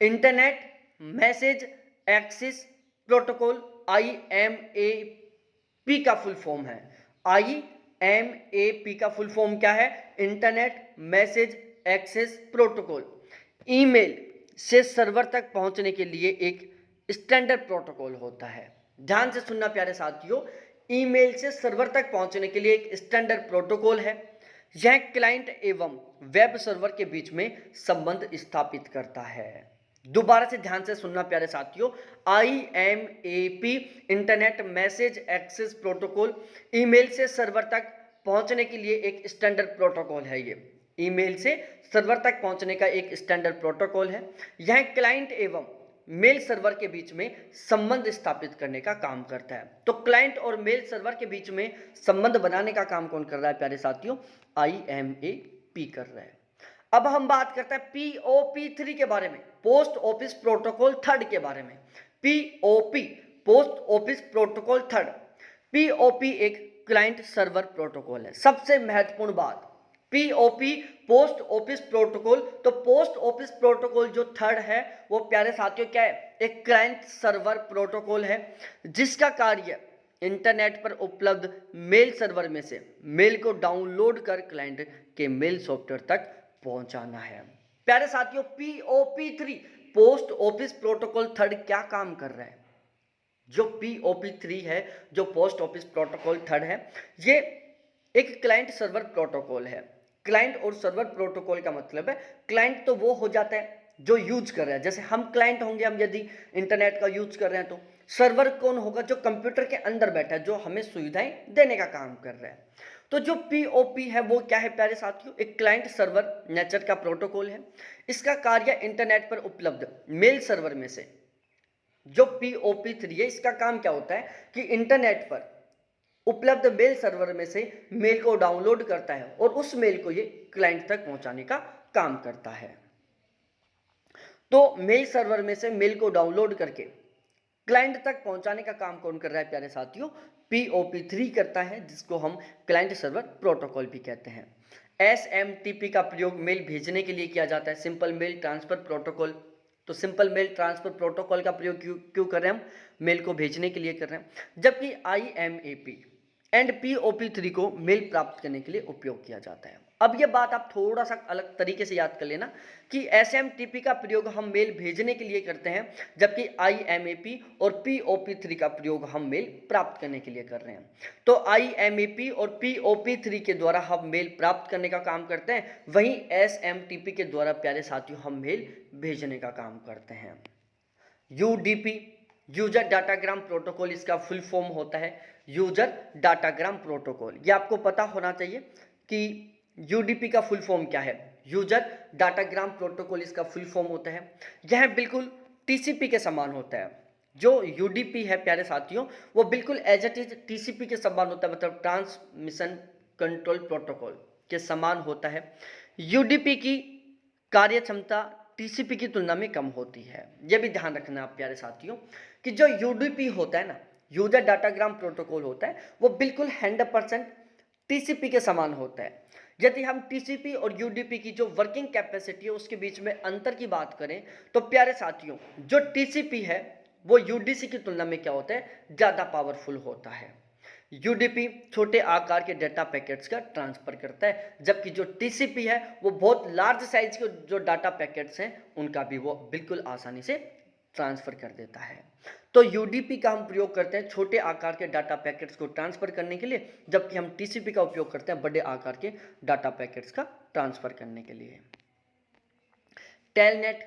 Internet message access protocol IMAP का फुल फॉर्म है। IMAP का फुल फॉर्म क्या है? Internet message access protocol. Email से सर्वर तक पहुंचने के लिए एक स्टैंडर्ड प्रोटोकॉल होता है। ध्यान से सुनना प्यारे साथियों, ईमेल से सर्वर तक पहुंचने के लिए एक स्टैंडर्ड प्रोटोकॉल है। यह क्लाइंट एवं वेब सर्वर के बीच में संबंध स्थापित करता है। दोबारा से ध्यान से सुनना प्यारे साथियों, IMAP internet message access protocol email से सर्वर तक पहुंचने के लिए एक स्टैंडर्ड प्रोटोकॉल है। ये ईमेल से सर्वर तक पहुंचने का एक स्टैंडर्ड प्रोटोकॉल है। यह क्लाइंट एवं मेल सर्वर के बीच में संबंध स्थापित करने का काम करता है। तो क्लाइंट और मेल सर्वर के बीच में संबंध बनाने का काम कौन कर रहा है प्यारे साथियों? IMAP कर रहा है। अब हम बात करते हैं POP3 के बारे में, पोस्ट ऑफिस प्रोटोकॉल थर्ड के बारे में। POP post office protocol third. POP एक क्लाइंट सर्वर प्रोटोकॉल है। सबसे महत्वपूर्ण बात, POP पोस्ट ऑफिस प्रोटोकॉल। तो पोस्ट ऑफिस प्रोटोकॉल जो थर्ड है वो प्यारे साथियों क्या है? एक क्लाइंट सर्वर प्रोटोकॉल है, जिसका कार्य इंटरनेट पर उपलब्ध मेल सर्वर में से मेल को डाउनलोड कर क्लाइंट के मेल सॉफ्टवेयर तक पहुंचाना है। प्यारे साथियों, POP3 post office protocol third क्या काम कर रहा है? जो POP3 है, जो पोस्ट ऑफिस प्रोटोकॉल थर्ड है, ये एक क्लाइंट सर्वर प्रोटोकॉल है। क्लाइंट और सर्वर प्रोटोकॉल का मतलब है, क्लाइंट तो वो हो जाता है जो यूज कर रहा है, जैसे हम क्लाइंट होंगे, हम यदि इंटरनेट का यूज कर रहे हैं, तो सर्वर कौन होगा, जो कंप्यूटर के अंदर बैठा है, जो हमें सुविधाएं देने का काम कर रहा है। तो जो POP है वो क्या है प्यारे साथियों, एक क्लाइंट सर्वर नेचर का प्रोटोकॉल है। इसका कार्य इंटरनेट पर उपलब्ध मेल सर्वर में से, जो POP3 है, इसका काम क्या होता है कि इंटरनेट पर उपलब्ध मेल सर्वर में से मेल को डाउनलोड करता है और उस मेल को ये क्लाइंट तक पहुंचाने का काम करता है। तो मेल सर्वर में से मेल को डाउनलोड करके क्लाइंट तक पहुंचाने का काम कौन कर रहा है प्यारे साथियों, POP3 करता है, जिसको हम क्लाइंट सर्वर प्रोटोकॉल भी कहते हैं। SMTP का प्रयोग मेल भेजने के लिए किया जाता है, सिंपल मेल ट्रांसफर प्रोटोकॉल। तो सिंपल मेल ट्रांसफर प्रोटोकॉल का प्रयोग क्यों कर रहे हैं हम, मेल को भेजने के लिए कर रहे हैं। जबकि IMAP एंड POP3 को मेल प्राप्त करने के लिए उपयोग किया जाता है। अब ये बात आप थोड़ा सा अलग तरीके से याद कर लेना कि SMTP का प्रयोग हम मेल भेजने के लिए करते हैं, जबकि IMAP और POP3 का प्रयोग हम मेल प्राप्त करने के लिए कर रहे हैं। तो IMAP और POP3 के द्वारा हम मेल प्राप्त करने का काम करते हैं, वहीं SMTP के द्वारा प्यारे साथियों हम मेल भेजने का काम करते हैं। UDP यूजर डाटाग्राम प्रोटोकॉल, इसका फुल फॉर्म होता है यूजर डाटाग्राम प्रोटोकॉल। ये आपको पता होना चाहिए कि UDP का फुल फॉर्म क्या है। यूजर डाटाग्राम प्रोटोकॉल इसका फुल फॉर्म होता है। यह बिल्कुल TCP के समान होता है। जो UDP है प्यारे साथियों, वो बिल्कुल एज इट इज TCP के समान होता है, मतलब ट्रांसमिशन कंट्रोल प्रोटोकॉल के समान होता है। UDP की कार्य क्षमता TCP की तुलना में कम होती है। यह भी ध्यान रखना आप प्यारे साथियों कि जो UDP होता है ना, यूजर डाटाग्राम प्रोटोकॉल होता है, वो बिल्कुल 100% TCP के समान होता है। यदि हम TCP और UDP की जो वर्किंग कैपेसिटी है उसके बीच में अंतर की बात करें, तो प्यारे साथियों जो TCP है वो UDC की तुलना में क्या होता है, ज़्यादा पावरफुल होता है। UDP छोटे आकार के डाटा पैकेट्स का ट्रांसफर करता है, जबकि जो TCP है वो बहुत लार्ज साइज के जो डाटा पैकेट्स हैं उनका भी वो बिल्कुल आसानी से ट्रांसफर कर देता है। तो UDP का हम प्रयोग करते हैं छोटे आकार के डाटा पैकेट्स को ट्रांसफर करने के लिए, जबकि हम TCP का उपयोग करते हैं बड़े आकार के डाटा पैकेट्स का ट्रांसफर करने के लिए। टेलनेट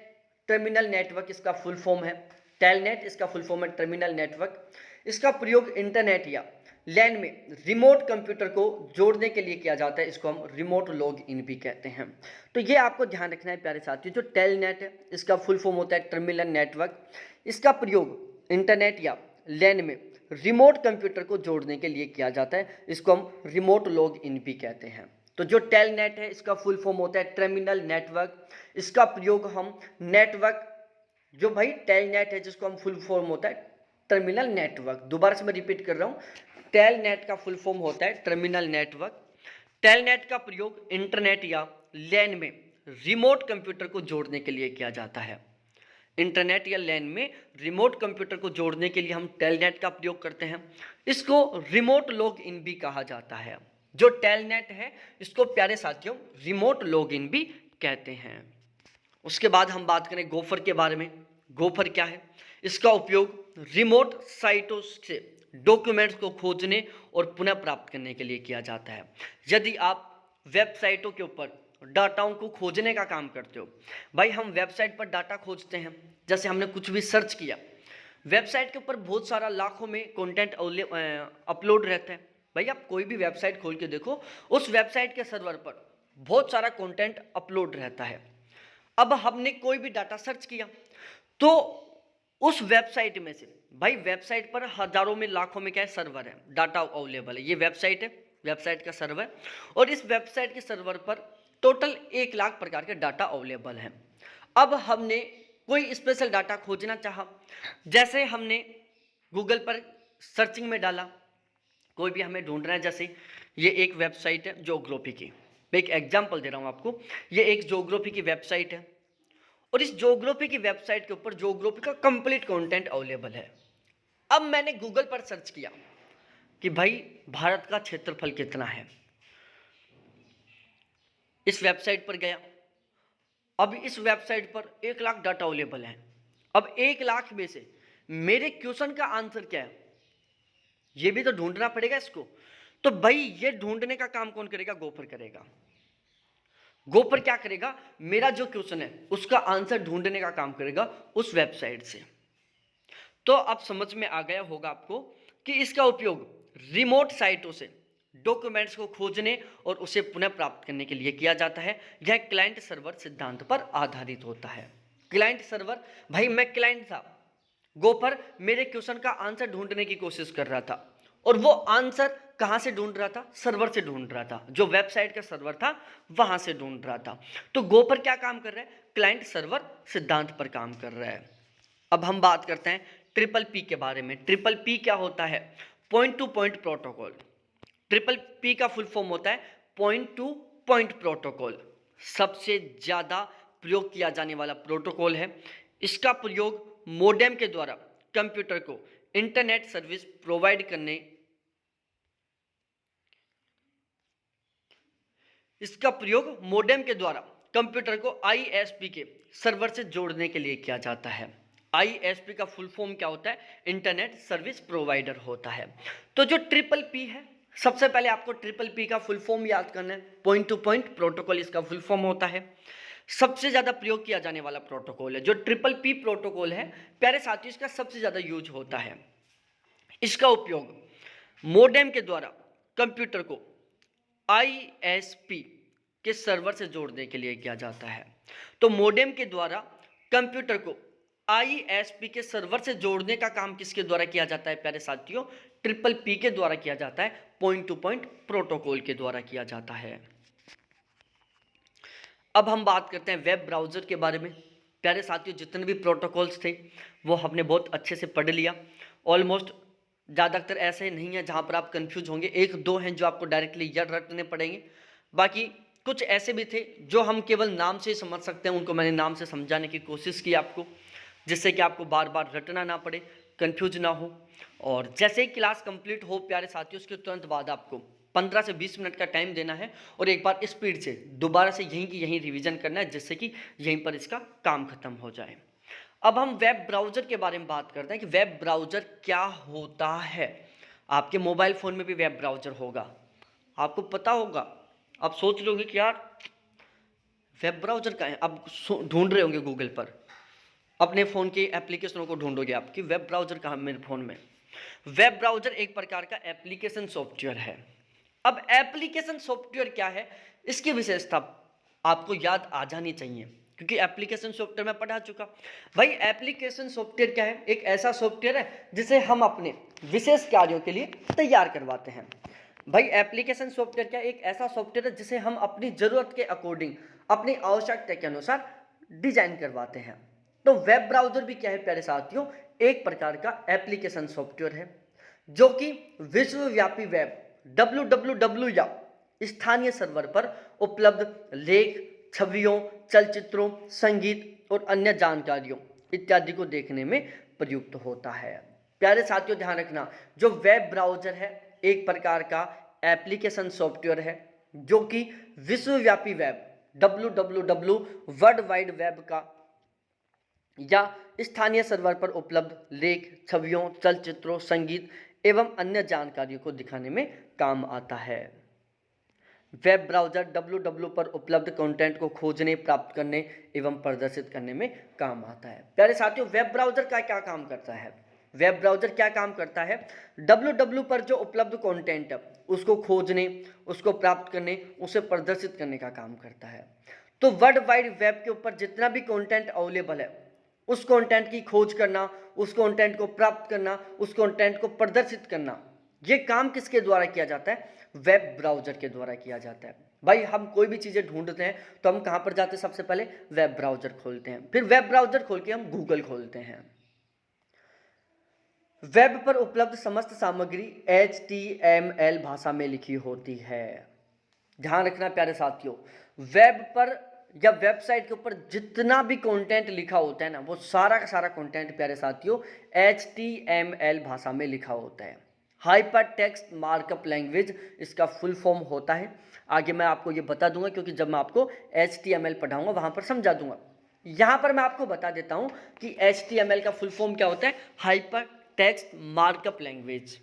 टर्मिनल नेटवर्क इसका फुल फॉर्म है। टेलनेट इसका फुल फॉर्म है टर्मिनल नेटवर्क। इसका प्रयोग इंटरनेट या लैन में रिमोट कंप्यूटर को जोड़ने के लिए किया जाता है, इसको हम रिमोट लॉग इन भी कहते हैं। तो ये आपको ध्यान रखना है प्यारे साथियों, जो टेलनेट है इसका फुल फॉर्म होता है टर्मिनल नेटवर्क। इसका प्रयोग इंटरनेट या लैन में रिमोट कंप्यूटर को जोड़ने के लिए किया जाता है, इसको हम रिमोट लॉग इन भी कहते हैं। तो जो टेलनेट है इसका फुल फॉर्म होता है टर्मिनल नेटवर्क। इसका प्रयोग हम नेटवर्क, जो भाई टेलनेट है जिसको हम फुल फॉर्म होता है टर्मिनल नेटवर्क, दोबारा से मैं रिपीट कर रहा हूँ, टेलनेट का फुल फॉर्म होता है टर्मिनल नेटवर्क। टेलनेट का प्रयोग इंटरनेट या लैन में रिमोट कंप्यूटर को जोड़ने के लिए किया जाता है। इंटरनेट या लैन में रिमोट कंप्यूटर को जोड़ने के लिए हम टेलनेट का प्रयोग करते हैं। इसको रिमोट लॉग इन भी कहा जाता है। जो टेलनेट है इसको प्यारे साथियों रिमोट लॉग इन भी कहते हैं। उसके बाद हम बात करें गोफर के बारे में। गोफर क्या है, इसका उपयोग रिमोट साइटों से डॉक्यूमेंट्स को खोजने और पुनः प्राप्त करने के लिए किया जाता है। यदि आप वेबसाइटों के ऊपर डाटाओं को खोजने का काम करते हो, भाई हम वेबसाइट पर डाटा खोजते हैं, जैसे हमने कुछ भी सर्च किया, वेबसाइट के ऊपर बहुत सारा लाखों में कंटेंट अपलोड रहता है। भाई आप कोई भी वेबसाइट खोल के देखो, उस वेबसाइट के सर्वर पर बहुत सारा कंटेंट अपलोड रहता है। अब हमने कोई भी डाटा सर्च किया तो उस वेबसाइट में से, भाई वेबसाइट पर हजारों में लाखों में क्या है, सर्वर है, डाटा अवेलेबल है। ये वेबसाइट है, वेबसाइट का सर्वर, और इस वेबसाइट के सर्वर पर टोटल 1 लाख प्रकार के डाटा अवेलेबल हैं। अब हमने कोई स्पेशल डाटा खोजना चाहा, जैसे हमने गूगल पर सर्चिंग में डाला, कोई भी हमें ढूंढना है, जैसे ये एक वेबसाइट है ज्योग्राफी की, मैं एक एग्जांपल दे रहा हूँ आपको, ये एक ज्योग्राफी की वेबसाइट है और इस ज्योग्राफी की वेबसाइट के ऊपर ज्योग्राफी का कंप्लीट कंटेंट अवेलेबल है। अब मैंने गूगल पर सर्च किया कि भाई भारत का क्षेत्रफल कितना है, इस वेबसाइट पर गया, अब इस वेबसाइट पर 1 लाख डाटा अवेलेबल है। अब 1 लाख में से मेरे क्वेश्चन का आंसर क्या है, ये भी तो ढूंढना पड़ेगा इसको। तो भाई ये ढूंढने का काम कौन करेगा, गोफर करेगा। गोफर क्या करेगा, मेरा जो क्वेश्चन है उसका आंसर ढूंढने का काम करेगा उस वेबसाइट से। तो अब समझ में आ गया होगा आपको कि इसका उपयोग रिमोट साइटों से डॉक्यूमेंट्स को खोजने और उसे पुनः प्राप्त करने के लिए किया जाता है। यह क्लाइंट सर्वर सिद्धांत पर आधारित होता है। क्लाइंट सर्वर, भाई मैं क्लाइंट था, गोफर मेरे क्वेश्चन का आंसर ढूंढने की कोशिश कर रहा था, और वो आंसर कहां से ढूंढ रहा था, सर्वर से ढूंढ रहा था, जो वेबसाइट का सर्वर था वहां से ढूंढ रहा था। तो गोफर क्या काम कर रहा है, क्लाइंट सर्वर सिद्धांत पर काम कर रहा है। अब हम बात करते हैं ट्रिपल पी के बारे में। ट्रिपल पी क्या होता है, point two point protocol. Triple P का फुल फॉर्म होता है पॉइंट टू पॉइंट प्रोटोकॉल। सबसे ज्यादा प्रयोग किया जाने वाला प्रोटोकॉल है। इसका प्रयोग मोडेम के द्वारा कंप्यूटर को इंटरनेट सर्विस प्रोवाइड करने, इसका प्रयोग मोडेम के द्वारा कंप्यूटर को आईएसपी के सर्वर से जोड़ने के लिए किया जाता है। आईएसपी का फुल फॉर्म क्या होता है, इंटरनेट सर्विस प्रोवाइडर होता है। तो जो ट्रिपल पी है, सबसे पहले आपको ट्रिपल पी का फुल फॉर्म याद करना है, पॉइंट टू पॉइंट प्रोटोकॉल इसका फुल फॉर्म होता है। सबसे ज्यादा प्रयोग किया जाने वाला प्रोटोकॉल है जो ट्रिपल पी प्रोटोकॉल है। प्यारे साथियों, इसका सबसे ज्यादा यूज होता है। इसका उपयोग मोडेम के द्वारा कंप्यूटर को आईएसपी के सर्वर से जोड़ने के लिए किया जाता है। तो मोडेम के द्वारा कंप्यूटर को आईएसपी के सर्वर से जोड़ने का काम किसके द्वारा किया जाता है प्यारे साथियों, ट्रिपल पी के द्वारा किया जाता है, पॉइंट टू पॉइंट प्रोटोकॉल के द्वारा किया जाता है। अब हम बात करते हैं वेब ब्राउज़र के बारे में। प्यारे साथियों, जितने भी प्रोटोकॉल्स थे वो हमने बहुत अच्छे से पढ़ लिया। ऑलमोस्ट ज़्यादातर ऐसे नहीं है जहाँ पर आप कंफ्यूज होंगे, एक दो हैं जो आपको डायरेक्टली याद रखने पड़ेंगे। बाकी कुछ ऐसे भी थे जो हम केवल नाम से समझ सकते हैं, उनको मैंने नाम से समझाने की कोशिश की आपको, जिससे कि आपको बार बार रटना ना पड़े, कंफ्यूज ना हो। और जैसे ही क्लास कंप्लीट हो प्यारे साथियों, उसके तुरंत बाद आपको 15 से 20 मिनट का टाइम देना है और एक बार स्पीड से दोबारा से यहीं की यहीं रिवीजन करना है, जिससे कि यहीं पर इसका काम खत्म हो जाए। अब हम वेब ब्राउज़र के बारे में बात करते हैं कि वेब ब्राउज़र क्या होता है। आपके मोबाइल फ़ोन में भी वेब ब्राउज़र होगा, आपको पता होगा। आप सोच रहे होंगे कि यार वेब ब्राउज़र कहाँ है, अब ढूंढ रहे होंगे गूगल पर, अपने फ़ोन की एप्लीकेशनों को ढूंढोगे आपकी वेब ब्राउज़र कहाँ मेरे फ़ोन में। वेब ब्राउज़र एक प्रकार का एप्लीकेशन सॉफ्टवेयर है। अब एप्लीकेशन सॉफ्टवेयर क्या है, इसकी विशेषता आपको याद आ जानी चाहिए, क्योंकि एप्लीकेशन सॉफ्टवेयर में पढ़ा चुका। भाई एप्लीकेशन सॉफ्टवेयर क्या है, एक ऐसा सॉफ्टवेयर है जिसे हम अपने विशेष कार्यों के लिए तैयार करवाते हैं। भाई एप्लीकेशन सॉफ्टवेयर क्या है, एक ऐसा सॉफ्टवेयर है जिसे हम अपनी ज़रूरत के अकॉर्डिंग, अपनी आवश्यकता के अनुसार डिजाइन करवाते हैं। तो वेब ब्राउज़र भी क्या है प्यारे साथियों, एक प्रकार का एप्लीकेशन सॉफ्टवेयर है जो कि विश्वव्यापी वेब www या स्थानीय सर्वर पर उपलब्ध लेख, छवियों, चलचित्रों, संगीत और अन्य जानकारियों इत्यादि को देखने में प्रयुक्त होता है। प्यारे साथियों ध्यान रखना, जो वेब ब्राउज़र है एक प्रकार का एप्लीकेशन सॉफ्टवेयर है जो कि विश्वव्यापी web www world wide web का या स्थानीय सर्वर पर उपलब्ध लेख, छवियों, चलचित्रों, संगीत एवं अन्य जानकारियों को दिखाने में काम आता है। वेब ब्राउज़र www पर उपलब्ध कंटेंट को खोजने, प्राप्त करने एवं प्रदर्शित करने में काम आता है। प्यारे साथियों, वेब ब्राउज़र का क्या काम करता है, वेब ब्राउज़र क्या काम करता है, www पर जो उपलब्ध कंटेंट है उसको खोजने, उसको प्राप्त करने, उसे प्रदर्शित करने का काम करता है। तो वर्ल्ड वाइड वेब के ऊपर जितना भी कंटेंट अवेलेबल है उस कंटेंट की खोज करना, उस कंटेंट को प्राप्त करना, उस कंटेंट को प्रदर्शित करना, ये काम किसके द्वारा किया जाता है, वेब ब्राउज़र के द्वारा किया जाता है। भाई हम कोई भी चीज़ें ढूंढते हैं तो हम कहाँ पर जाते हैं, सबसे पहले वेब ब्राउज़र खोलते हैं, फिर वेब ब्राउज़र खोल के हम गूगल खोलते हैं। वेब पर उपलब्ध समस्त सामग्री HTML भाषा में लिखी होती है। ध्यान रखना प्यारे साथियों, वेब पर या वेबसाइट के ऊपर जितना भी कंटेंट लिखा होता है ना, वो सारा का सारा कंटेंट प्यारे साथियों HTML भाषा में लिखा होता है। हाइपर टेक्स्ट मार्कअप लैंग्वेज इसका फुल फॉर्म होता है। आगे मैं आपको ये बता दूंगा, क्योंकि जब मैं आपको HTML पढ़ाऊंगा वहां पर समझा दूंगा। यहाँ पर मैं आपको बता देता हूँ कि HTML का फुल फॉर्म क्या होता है, hyper text markup language.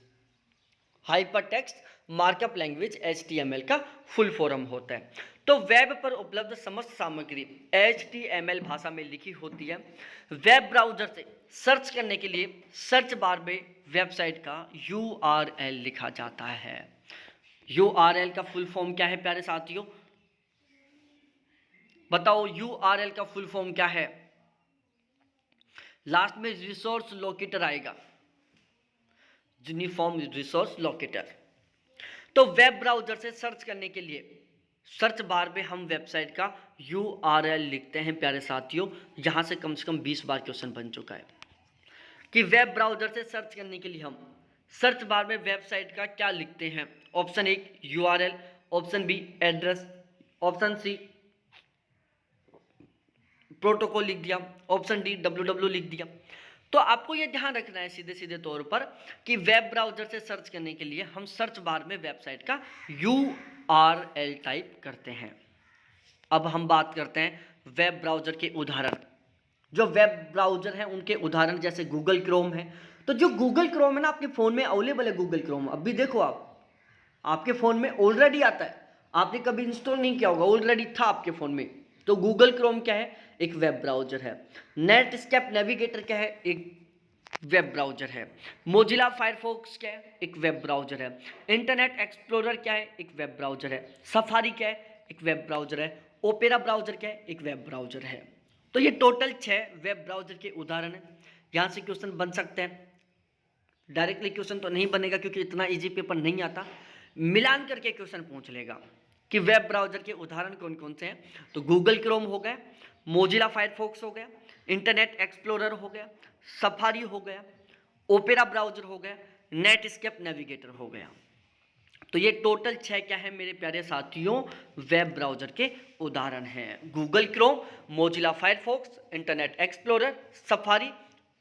Hyper text markup language HTML का फुल फॉर्म होता है। तो वेब पर उपलब्ध समस्त सामग्री HTML भाषा में लिखी होती है। वेब ब्राउजर से सर्च करने के लिए सर्च बार में वेबसाइट का URL लिखा जाता है। URL का फुल फॉर्म क्या है प्यारे साथियों, बताओ URL का फुल फॉर्म क्या है। लास्ट में रिसोर्स लोकेटर आएगा, यूनिफॉर्म रिसोर्स लोकेटर। तो वेब ब्राउजर से सर्च करने के लिए सर्च बार में हम वेबसाइट का URL लिखते हैं प्यारे साथियों। यहाँ से कम 20 बार क्वेश्चन बन चुका है कि वेब ब्राउजर से सर्च करने के लिए हम सर्च बार में वेबसाइट का क्या लिखते हैं। Option 1 URL, option B address, option C protocol लिख दिया, ऑप्शन डी www लिख दिया। तो आपको ये ध्यान रखना है सीधे सीधे तौर पर कि वेब ब्राउजर से सर्च करने के लिए हम सर्च बार में वेबसाइट का URL टाइप करते हैं। अब हम बात करते हैं वेब ब्राउजर के उदाहरण। जो वेब ब्राउजर हैं उनके उदाहरण जैसे गूगल क्रोम है। तो जो गूगल क्रोम है ना, आपके फ़ोन में अवेलेबल है गूगल क्रोम। अब भी देखो, आप आपके फ़ोन में ऑलरेडी आता है, आपने कभी इंस्टॉल नहीं किया होगा, ऑलरेडी था आपके फ़ोन में। तो गूगल क्रोम क्या है, एक वेब ब्राउजर है। नेटस्केप नेविगेटर क्या है, एक वेब ब्राउजर है। मोजिला फायरफॉक्स क्या है, एक वेब ब्राउजर है। इंटरनेट एक्सप्लोरर क्या है, एक वेब ब्राउजर है। सफारी क्या है, एक वेब ब्राउजर है। ओपेरा ब्राउजर क्या है, एक वेब ब्राउजर है। तो ये टोटल 6 वेब ब्राउजर के उदाहरण हैं। यहाँ से क्वेश्चन बन सकते हैं। डायरेक्टली क्वेश्चन तो नहीं बनेगा क्योंकि इतना इजी पेपर नहीं आता, मिलान करके क्वेश्चन पूछ लेगा कि वेब ब्राउजर के उदाहरण कौन कौन से हैं। तो गूगल क्रोम हो गया, मोजिला फायरफॉक्स हो गया, इंटरनेट एक्सप्लोरर हो गया, सफारी हो गया, ओपेरा ब्राउजर हो गया, नेटस्केप नेविगेटर हो गया। तो ये टोटल 6 क्या है मेरे प्यारे साथियों, वेब ब्राउजर के उदाहरण हैं। Google Chrome, Mozilla Firefox, internet explorer, safari,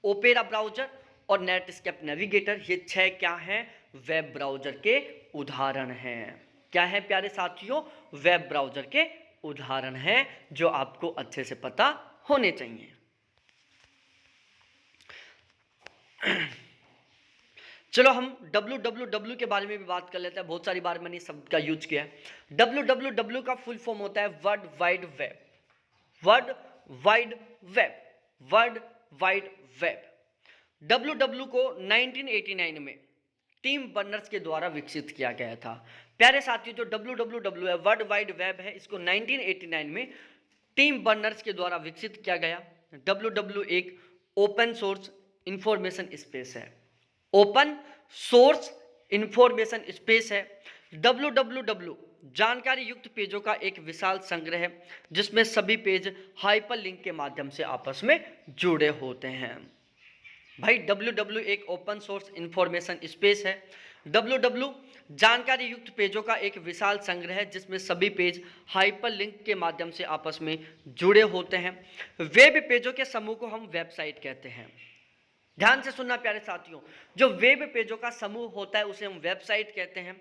opera browser और नेटस्केप नेविगेटर। ये 6 क्या हैं, वेब ब्राउजर के उदाहरण हैं। क्या है प्यारे साथियों, वेब ब्राउजर के उदाहरण हैं जो आपको अच्छे से पता होने चाहिए। चलो हम www के बारे में भी बात कर लेते हैं। बहुत सारी बार मैंने शब्द का यूज किया है। www का फुल फॉर्म होता है world wide web. World wide web, world wide web. www को 1989 में टिम बर्नर्स के द्वारा विकसित किया गया था। प्यारे साथियों, जो www है, वर्ल्ड वाइड वेब है, इसको 1989 में टिम बर्नर्स के द्वारा विकसित किया गया। www एक ओपन सोर्स इंफॉर्मेशन स्पेस है। ओपन सोर्स इंफॉर्मेशन स्पेस है। www जानकारी युक्त पेजों का एक विशाल संग्रह है जिसमें सभी पेज हाइपरलिंक के माध्यम से आपस में जुड़े होते हैं। भाई www एक ओपन सोर्स इंफॉर्मेशन स्पेस है। www जानकारी युक्त पेजों का एक विशाल संग्रह है जिसमें सभी पेज हाइपरलिंक के माध्यम से आपस में जुड़े होते हैं। वेब पेजों के समूह को हम वेबसाइट कहते हैं। ध्यान से सुनना प्यारे साथियों, जो वेब पेजों का समूह होता है उसे हम वेबसाइट कहते हैं।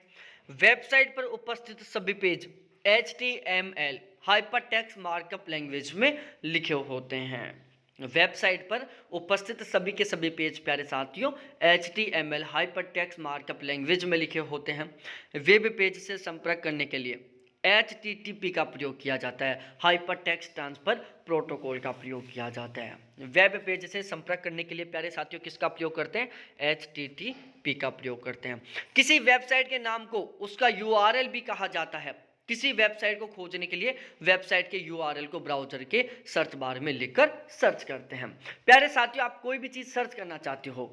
वेबसाइट पर उपस्थित सभी page HTML hypertext markup language में लिखे होते हैं। वेबसाइट पर उपस्थित सभी के सभी पेज प्यारे साथियों HTML हाइपरटेक्स्ट मार्कअप लैंग्वेज में लिखे होते हैं। वेब पेज से संपर्क करने के लिए HTTP का प्रयोग किया जाता है, हाइपरटेक्स्ट ट्रांसफर प्रोटोकॉल का प्रयोग किया जाता है। वेब पेज से संपर्क करने के लिए प्यारे साथियों किसका प्रयोग करते हैं, HTTP का प्रयोग करते हैं। किसी वेबसाइट के नाम को उसका URL भी कहा जाता है। किसी वेबसाइट को खोजने के लिए वेबसाइट के URL को ब्राउजर के सर्च बार में लिखकर सर्च करते हैं। प्यारे साथियों, आप कोई भी चीज़ सर्च करना चाहते हो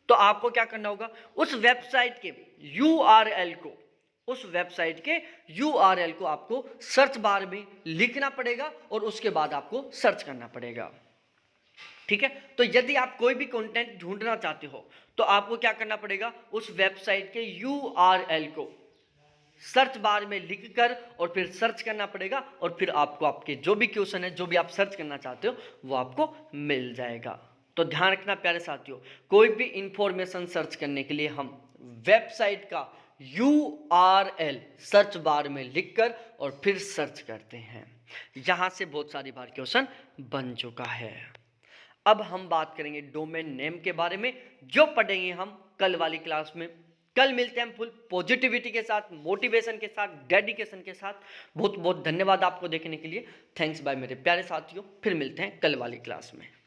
तो आपको क्या करना होगा, उस वेबसाइट के URL को, उस वेबसाइट के URL को आपको सर्च बार में लिखना पड़ेगा और उसके बाद आपको सर्च करना पड़ेगा। ठीक है, तो यदि आप कोई भी कंटेंट ढूंढना चाहते हो तो आपको क्या करना पड़ेगा, उस वेबसाइट के URL को सर्च बार में लिखकर और फिर सर्च करना पड़ेगा और फिर आपको आपके जो भी क्वेश्चन है, जो भी आप सर्च करना चाहते हो वो आपको मिल जाएगा। तो ध्यान रखना प्यारे साथियों, कोई भी इंफॉर्मेशन सर्च करने के लिए हम वेबसाइट का URL सर्च बार में लिखकर और फिर सर्च करते हैं। यहाँ से बहुत सारी बार क्वेश्चन बन चुका है। अब हम बात करेंगे डोमेन नेम के बारे में, जो पढ़ेंगे हम कल वाली क्लास में। कल मिलते हैं हम फुल पॉजिटिविटी के साथ, मोटिवेशन के साथ, डेडिकेशन के साथ। बहुत बहुत धन्यवाद आपको देखने के लिए। थैंक्स बाय मेरे प्यारे साथियों, फिर मिलते हैं कल वाली क्लास में।